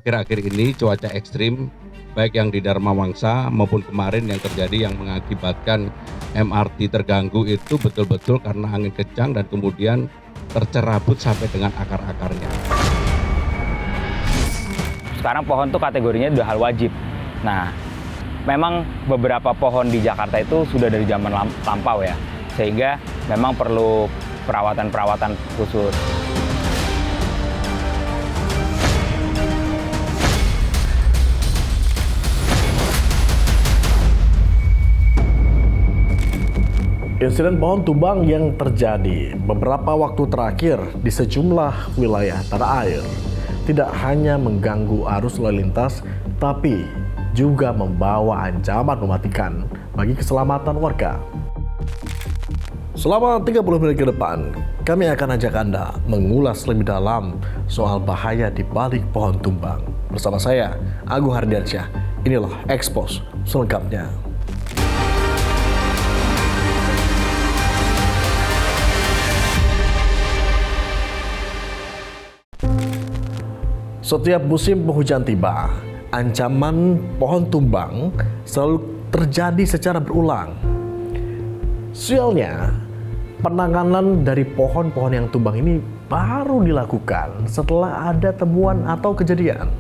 akhir-akhir ini cuaca ekstrim, baik yang di Dharma Wangsa maupun kemarin yang terjadi yang mengakibatkan MRT terganggu itu betul-betul karena angin kencang dan kemudian tercerabut sampai dengan akar-akarnya. Sekarang pohon tuh kategorinya udah hal wajib. Nah, memang beberapa pohon di Jakarta itu sudah dari zaman lampau ya, sehingga memang perlu perawatan-perawatan khusus. Insiden pohon tumbang yang terjadi beberapa waktu terakhir di sejumlah wilayah tanah air tidak hanya mengganggu arus lalu lintas, tapi juga membawa ancaman mematikan bagi keselamatan warga. Selama 30 menit ke depan, kami akan ajak Anda mengulas lebih dalam soal bahaya di balik pohon tumbang. Bersama saya, Agung Hardiansyah. Inilah Expose selengkapnya. Setiap musim penghujan tiba, ancaman pohon tumbang selalu terjadi secara berulang. Sialnya, penanganan dari pohon-pohon yang tumbang ini baru dilakukan setelah ada temuan atau kejadian.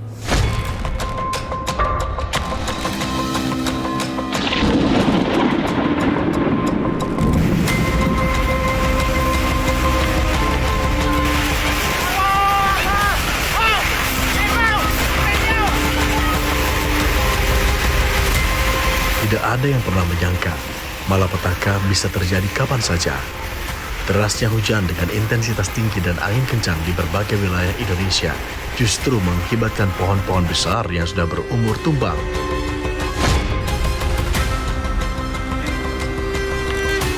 Tidak ada yang pernah menyangka malapetaka bisa terjadi kapan saja. Derasnya hujan dengan intensitas tinggi dan angin kencang di berbagai wilayah Indonesia justru mengakibatkan pohon-pohon besar yang sudah berumur tumbang.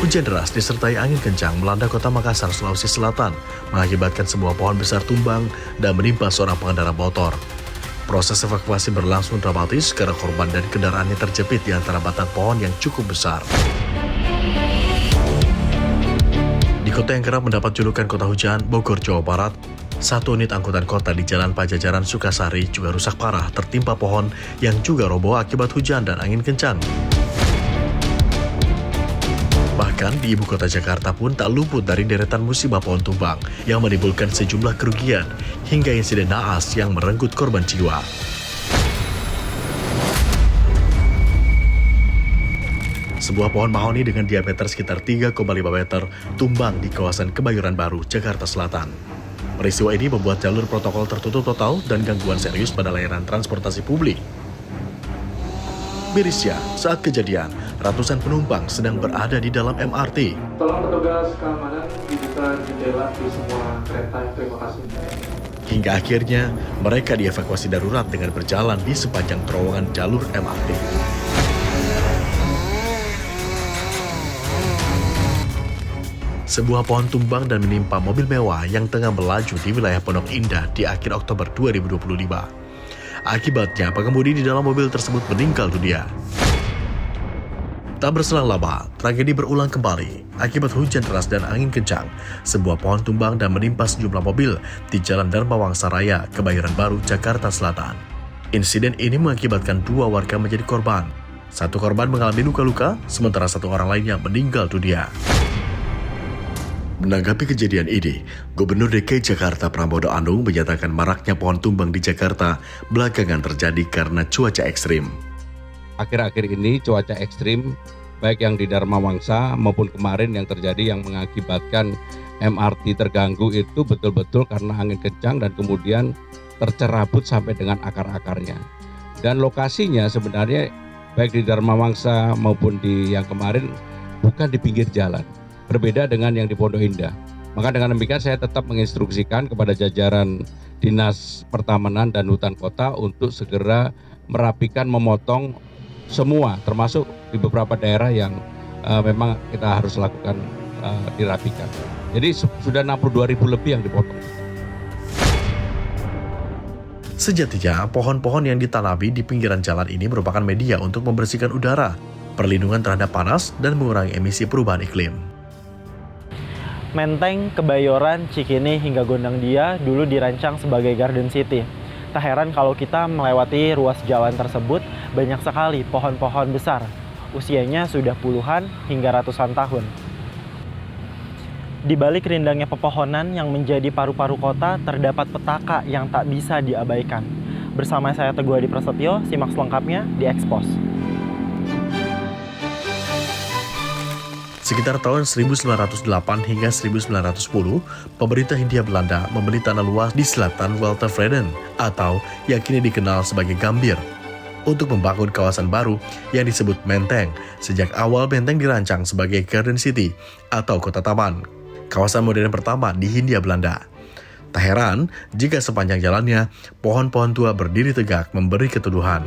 Hujan deras disertai angin kencang melanda kota Makassar, Sulawesi Selatan, mengakibatkan sebuah pohon besar tumbang dan menimpa seorang pengendara motor. Proses evakuasi berlangsung dramatis karena korban dan kendaraannya terjepit di antara batang pohon yang cukup besar. Di kota yang kerap mendapat julukan kota hujan, Bogor, Jawa Barat, satu unit angkutan kota di Jalan Pajajaran Sukasari juga rusak parah tertimpa pohon yang juga roboh akibat hujan dan angin kencang. Bahkan di ibu kota Jakarta pun tak luput dari deretan musibah pohon tumbang yang menimbulkan sejumlah kerugian hingga insiden naas yang merenggut korban jiwa. Sebuah pohon mahoni dengan diameter sekitar 3,5 meter tumbang di kawasan Kebayoran Baru, Jakarta Selatan. Peristiwa ini membuat jalur protokol tertutup total dan gangguan serius pada layanan transportasi publik. Mirisnya, saat kejadian, ratusan penumpang sedang berada di dalam MRT. Tolong petugas keamanan dibuka jendela di semua kereta. Terima kasih. Hingga akhirnya, mereka dievakuasi darurat dengan berjalan di sepanjang terowongan jalur MRT. Sebuah pohon tumbang dan menimpa mobil mewah yang tengah melaju di wilayah Pondok Indah di akhir Oktober 2025. Akibatnya, pengemudi di dalam mobil tersebut meninggal dunia. Tak berselang lama, tragedi berulang kembali. Akibat hujan deras dan angin kencang, sebuah pohon tumbang dan menimpa sejumlah mobil di Jalan Dharma Wangsa Raya, Kebayoran Baru, Jakarta Selatan. Insiden ini mengakibatkan 2 warga menjadi korban. 1 korban mengalami luka-luka, sementara 1 orang lainnya meninggal dunia. Menanggapi kejadian ini, Gubernur DKI Jakarta Pramono Anung menyatakan maraknya pohon tumbang di Jakarta belakangan terjadi karena cuaca ekstrim. Akhir-akhir ini cuaca ekstrim, baik yang di Dharma Wangsa maupun kemarin yang terjadi yang mengakibatkan MRT terganggu itu betul-betul karena angin kencang dan kemudian tercerabut sampai dengan akar-akarnya. Dan lokasinya sebenarnya baik di Dharma Wangsa maupun di yang kemarin bukan di pinggir jalan. Berbeda dengan yang di Pondok Indah. Maka dengan demikian saya tetap menginstruksikan kepada jajaran Dinas Pertamanan dan Hutan Kota untuk segera merapikan, memotong semua, termasuk di beberapa daerah yang memang kita harus lakukan dirapikan. Jadi sudah 62.000 lebih yang dipotong. Sejatinya, pohon-pohon yang ditanami di pinggiran jalan ini merupakan media untuk membersihkan udara, perlindungan terhadap panas, dan mengurangi emisi perubahan iklim. Menteng, Kebayoran, Cikini, hingga Gondangdia dulu dirancang sebagai Garden City. Tak heran kalau kita melewati ruas jalan tersebut, banyak sekali pohon-pohon besar. Usianya sudah puluhan hingga ratusan tahun. Di balik rindangnya pepohonan yang menjadi paru-paru kota, terdapat petaka yang tak bisa diabaikan. Bersama saya Teguh Adi Prasetyo, simak selengkapnya di Expos. Sekitar tahun 1908 hingga 1910, pemerintah Hindia Belanda membeli tanah luas di selatan Waltervreden atau yang kini dikenal sebagai Gambir untuk membangun kawasan baru yang disebut Menteng. Sejak awal Menteng dirancang sebagai Garden City atau kota taman, kawasan modern pertama di Hindia Belanda. Tak heran jika sepanjang jalannya pohon-pohon tua berdiri tegak memberi keteduhan.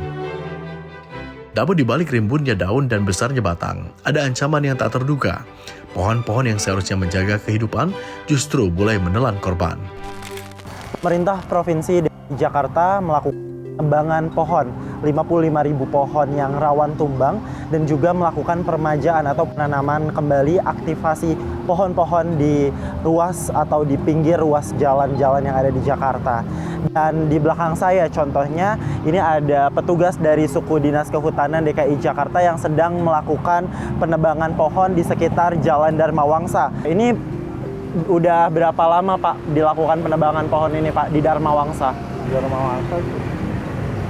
Namun di balik rimbunnya daun dan besarnya batang, ada ancaman yang tak terduga. Pohon-pohon yang seharusnya menjaga kehidupan justru mulai menelan korban. Pemerintah Provinsi DKI Jakarta melakukan penebangan pohon, 55.000 pohon yang rawan tumbang, dan juga melakukan permajaan atau penanaman kembali aktivasi pohon-pohon di ruas atau di pinggir ruas jalan-jalan yang ada di Jakarta. Dan di belakang saya contohnya, ini ada petugas dari suku Dinas Kehutanan DKI Jakarta yang sedang melakukan penebangan pohon di sekitar Jalan Dharma Wangsa. Ini udah berapa lama Pak dilakukan penebangan pohon ini Pak di Dharma Wangsa? Dharma Wangsa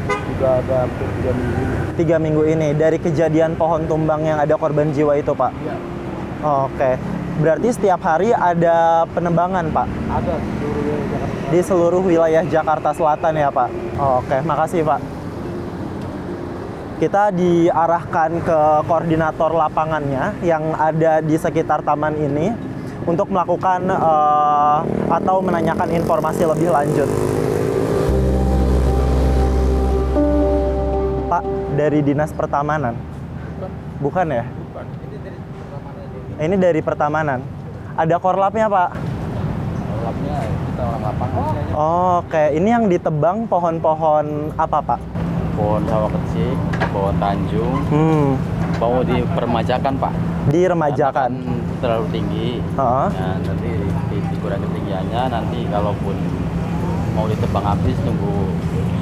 juga ada 3 minggu. 3 minggu ini dari kejadian pohon tumbang yang ada korban jiwa itu Pak? Iya. Oke, berarti setiap hari ada penebangan Pak? Ada Di seluruh wilayah Jakarta Selatan ya Pak? Oke, makasih Pak. Kita diarahkan ke koordinator lapangannya yang ada di sekitar taman ini untuk melakukan atau menanyakan informasi lebih lanjut. Pak, dari Dinas Pertamanan? Bukan ya? Bukan. Ini dari pertamanan. Ini dari Pertamanan. Ada korlapnya Pak? Korlapnya kita orang lapangan. Oke, ini yang ditebang pohon-pohon apa Pak? Pohon sawah kecil, pohon tanjung, mau dipermajakan Pak. Diremajakan? Kan terlalu tinggi. Heeh. Nah, nanti dikurangi ketinggiannya, nanti kalaupun mau ditebang habis tunggu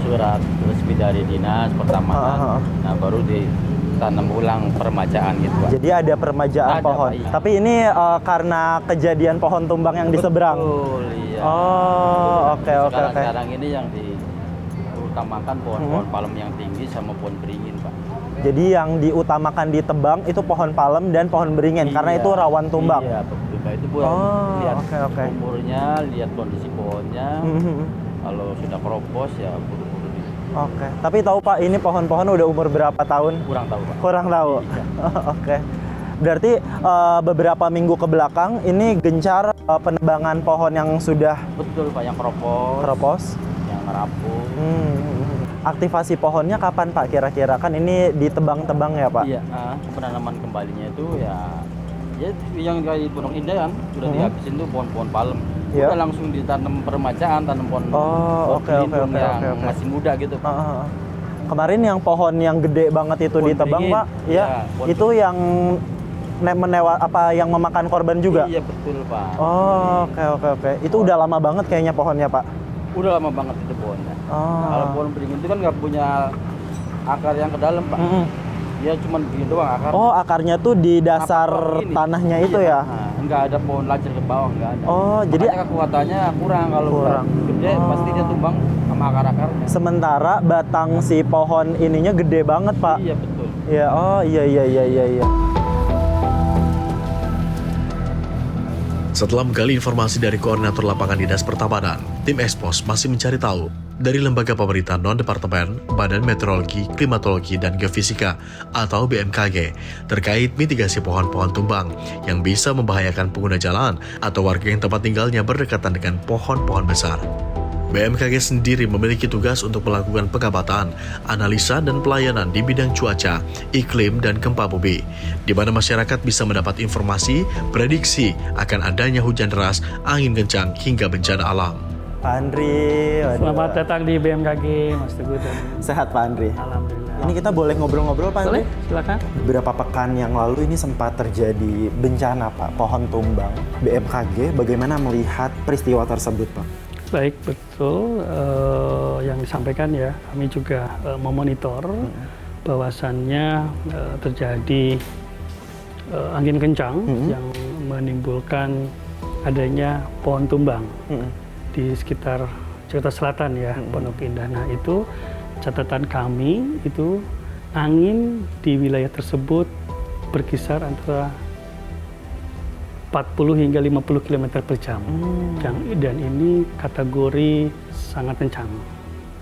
surat resmi dari Dinas Pertamanan. Nah, baru ditanam ulang permajaan gitu Pak. Jadi ada permajaan Ada, pohon. Pak, iya. Tapi ini karena kejadian pohon tumbang yang di seberang. Betul, iya. Oh, oke. Sekarang ini yang diutamakan pohon-pohon palem yang tinggi sama pohon beringin Pak. Jadi yang diutamakan ditebang itu pohon palem dan pohon beringin karena itu rawan tumbang. Iya, betul Pak. Itu buat lihat umurnya, lihat kondisi pohonnya. Kalau sudah keropos ya buru-buru di. Oke. Tapi tahu Pak, ini pohon-pohon udah umur berapa tahun? Kurang tahu Pak. Kurang tahu. Iya. Oke. Berarti beberapa minggu ke belakang ini gencar penebangan pohon yang sudah Betul Pak, yang keropos, yang rapuh. Aktivasi pohonnya kapan Pak kira-kira? Kan ini ditebang-tebang ya Pak? Iya, penanaman kembalinya itu ya yang dari Pondok Indah kan udah dihabisin tuh pohon-pohon palem. Iya. Udah langsung ditanam permajaan, tanam pohon oke. masih muda gitu Pak. Kemarin yang pohon yang gede banget itu Pohon ditebang beringin. Pak, Iya, ya, itu yang yang memakan korban juga? Iya betul Pak. Oh, oke. Itu udah lama banget kayaknya pohonnya Pak? Udah lama banget itu pohonnya. Kalau pohon beringin itu kan nggak punya akar yang ke dalam Pak. Dia cuma begini doang akar. Oh, akarnya tuh di dasar tanahnya itu ya? Nggak ada pohon lajar ke bawah, nggak ada. Oh, jadi makanya kekuatannya kurang. Kalau kurang gede pasti dia tumbang sama akar-akarnya. Sementara batang si pohon ininya gede banget Pak? Iya betul. Iya, oh iya. Setelah menggali informasi dari koordinator lapangan Dinas Pertamanan, tim Expos masih mencari tahu dari lembaga pemerintah non-departemen, Badan Meteorologi, Klimatologi, dan Geofisika atau BMKG terkait mitigasi pohon-pohon tumbang yang bisa membahayakan pengguna jalan atau warga yang tempat tinggalnya berdekatan dengan pohon-pohon besar. BMKG sendiri memiliki tugas untuk melakukan pengamatan, analisa, dan pelayanan di bidang cuaca, iklim, dan gempa bumi, di mana masyarakat bisa mendapat informasi, prediksi akan adanya hujan deras, angin kencang, hingga bencana alam. Pak Andri. Selamat datang di BMKG, Mas Teguh. Sehat Pak Andri? Alhamdulillah. Ini kita boleh ngobrol-ngobrol Pak Andri? Boleh, silakan. Beberapa pekan yang lalu ini sempat terjadi bencana Pak, pohon tumbang. BMKG bagaimana melihat peristiwa tersebut Pak? baik, betul yang disampaikan ya. Kami juga memonitor bahwasannya terjadi angin kencang yang menimbulkan adanya pohon tumbang di sekitar Jakarta Selatan ya, Pondok Indah. Nah itu catatan kami itu angin di wilayah tersebut berkisar antara 40 hingga 50 km per jam. Dan ini kategori sangat kencang.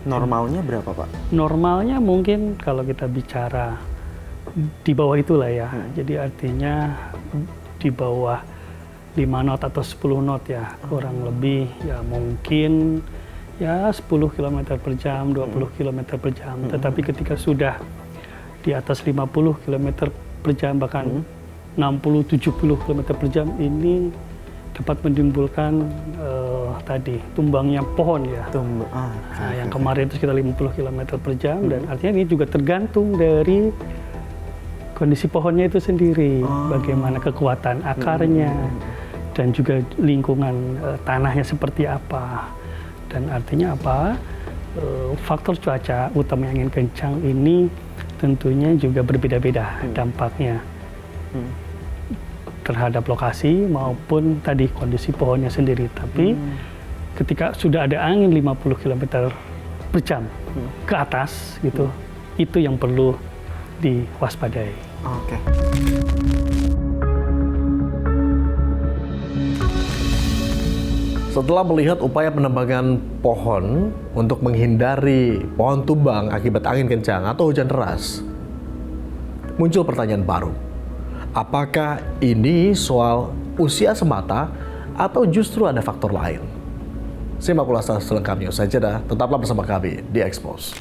Normalnya berapa, Pak? Normalnya mungkin kalau kita bicara di bawah itulah ya. Jadi artinya di bawah 5 knot atau 10 knot ya. Kurang lebih ya mungkin ya 10 km per jam, 20 km per jam. Tetapi ketika sudah di atas 50 km per jam bahkan 60-70 km per jam ini dapat menimbulkan tadi tumbangnya pohon ya. Yang kemarin itu sekitar 50 km per jam dan artinya ini juga tergantung dari kondisi pohonnya itu sendiri, bagaimana kekuatan akarnya dan juga lingkungan tanahnya seperti apa. Dan artinya apa? Faktor cuaca utama angin kencang ini tentunya juga berbeda-beda dampaknya terhadap lokasi maupun tadi kondisi pohonnya sendiri. Tapi ketika sudah ada angin 50 km per jam ke atas gitu, itu yang perlu diwaspadai. Oke. Setelah melihat upaya penebangan pohon untuk menghindari pohon tumbang akibat angin kencang atau hujan deras, muncul pertanyaan baru. Apakah ini soal usia semata atau justru ada faktor lain? Simak ulasan selengkapnya usai jeda. Tetaplah bersama kami di Expose.